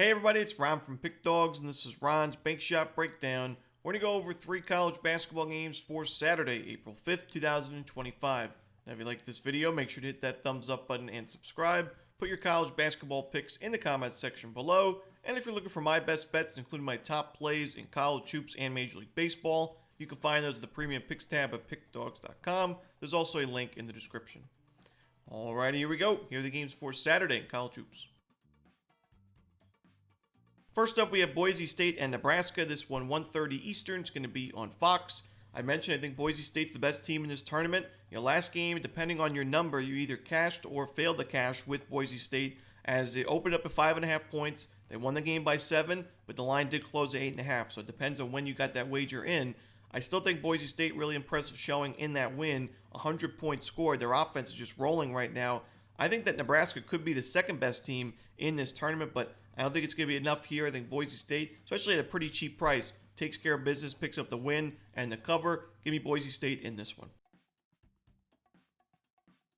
Hey everybody, it's Ron from Pick Dawgz, and this is Ron's Bank Shot Breakdown. We're going to go over 3 college basketball games for Saturday, April 5th, 2025. Now if you like this video, make sure to hit that thumbs up button and subscribe. Put your college basketball picks in the comments section below. And if you're looking for my best bets, including my top plays in college hoops and Major League Baseball, you can find those at the Premium Picks tab at Pickdawgz.com. There's also a link in the description. Alrighty, here we go. Here are the games for Saturday in college hoops. First up, we have Boise State and Nebraska. This one, 1:30 Eastern, is going to be on Fox. I mentioned I think Boise State's the best team in this tournament. Last game, depending on your number, you either cashed or failed to cash with Boise State, as it opened up at 5.5 points. They won the game by 7, but the line did close at 8.5, so it depends on when you got that wager in. I still think Boise State really impressive showing in that win. 100 points scored. Their offense is just rolling right now. I think that Nebraska could be the second best team in this tournament, but I don't think it's going to be enough here. I think Boise State, especially at a pretty cheap price, takes care of business, picks up the win and the cover. Give me Boise State in this one.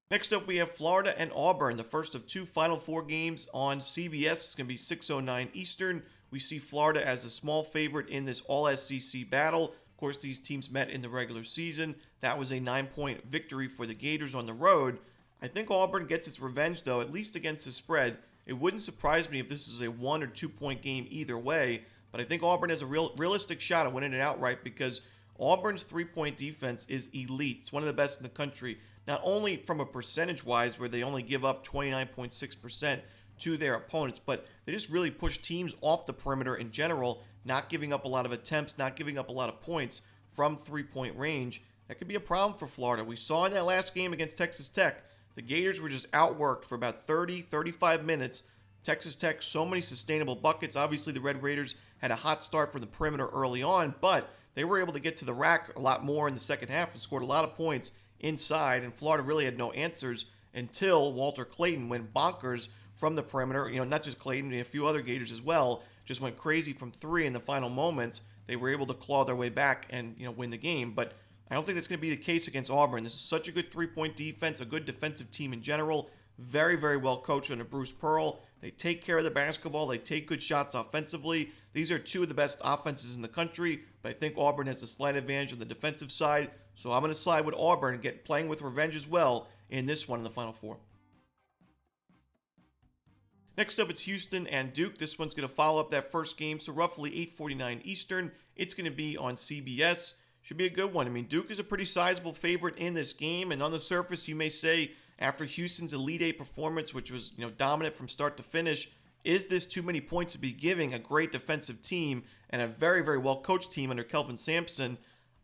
Next up, we have Florida and Auburn, the first of 2 Final Four games on CBS. It's going to be 6:09 Eastern. We see Florida as a small favorite in this all-SEC battle. Of course, these teams met in the regular season. That was a 9-point victory for the Gators on the road. I think Auburn gets its revenge, though, at least against the spread. It wouldn't surprise me if this is a 1 or 2 point game either way, but I think Auburn has a realistic shot at winning it outright because Auburn's 3-point defense is elite. It's one of the best in the country, not only from a percentage-wise where they only give up 29.6% to their opponents, but they just really push teams off the perimeter in general, not giving up a lot of attempts, not giving up a lot of points from 3-point range. That could be a problem for Florida. We saw in that last game against Texas Tech, the Gators were just outworked for about 35 minutes. Texas Tech, so many sustainable buckets. Obviously, the Red Raiders had a hot start from the perimeter early on, but they were able to get to the rack a lot more in the second half and scored a lot of points inside, and Florida really had no answers until Walter Clayton went bonkers from the perimeter. Not just Clayton, a few other Gators as well, just went crazy from 3 in the final moments. They were able to claw their way back and win the game, but I don't think that's going to be the case against Auburn. This is such a good 3-point defense, a good defensive team in general. Very, very well coached under Bruce Pearl. They take care of the basketball. They take good shots offensively. These are 2 of the best offenses in the country, but I think Auburn has a slight advantage on the defensive side. So I'm going to side with Auburn and playing with revenge as well in this one in the Final Four. Next up, it's Houston and Duke. This one's going to follow up that first game, so roughly 8:49 Eastern. It's going to be on CBS. Should be a good one. Duke is a pretty sizable favorite in this game, and on the surface, you may say, after Houston's Elite Eight performance, which was dominant from start to finish, is this too many points to be giving a great defensive team and a very, very well-coached team under Kelvin Sampson?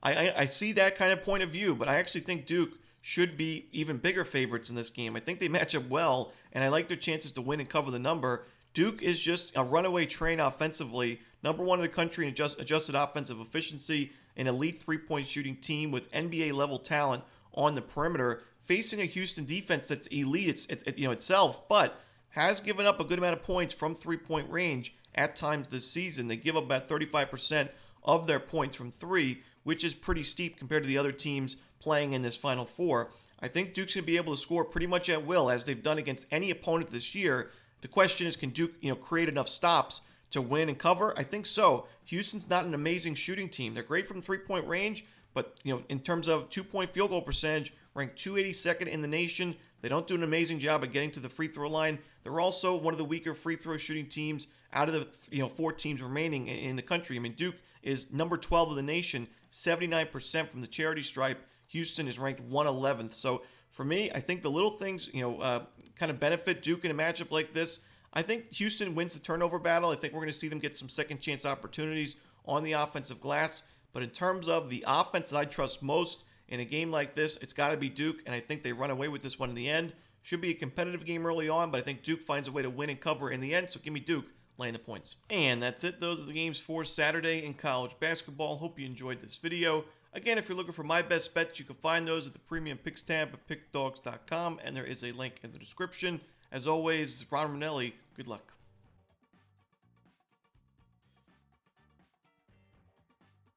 I see that kind of point of view, but I actually think Duke should be even bigger favorites in this game. I think they match up well, and I like their chances to win and cover the number. Duke is just a runaway train offensively, number 1 in the country in adjusted offensive efficiency, an elite 3-point shooting team with NBA-level talent on the perimeter, facing a Houston defense that's elite itself, but has given up a good amount of points from 3-point range at times this season. They give up about 35% of their points from 3, which is pretty steep compared to the other teams playing in this Final Four. I think Duke's going to be able to score pretty much at will, as they've done against any opponent this year. The question is, can Duke create enough stops to win and cover? I think so. Houston's not an amazing shooting team. They're great from 3-point range, but in terms of 2-point field goal percentage, ranked 282nd in the nation. They don't do an amazing job of getting to the free throw line. They're also one of the weaker free throw shooting teams out of the 4 teams remaining in the country. Duke is number 12 of the nation, 79% from the charity stripe. Houston is ranked 111th. So for me, I think the little things kind of benefit Duke in a matchup like this. I think Houston wins the turnover battle. I think we're going to see them get some second chance opportunities on the offensive glass. But in terms of the offense that I trust most in a game like this, it's got to be Duke, and I think they run away with this one in the end. Should be a competitive game early on, but I think Duke finds a way to win and cover in the end, so give me Duke laying the points. And that's it. Those are the games for Saturday in college basketball. Hope you enjoyed this video. Again, if you're looking for my best bets, you can find those at the Premium Picks tab at Pickdawgz.com, and there is a link in the description. As always, Romanelli, good luck.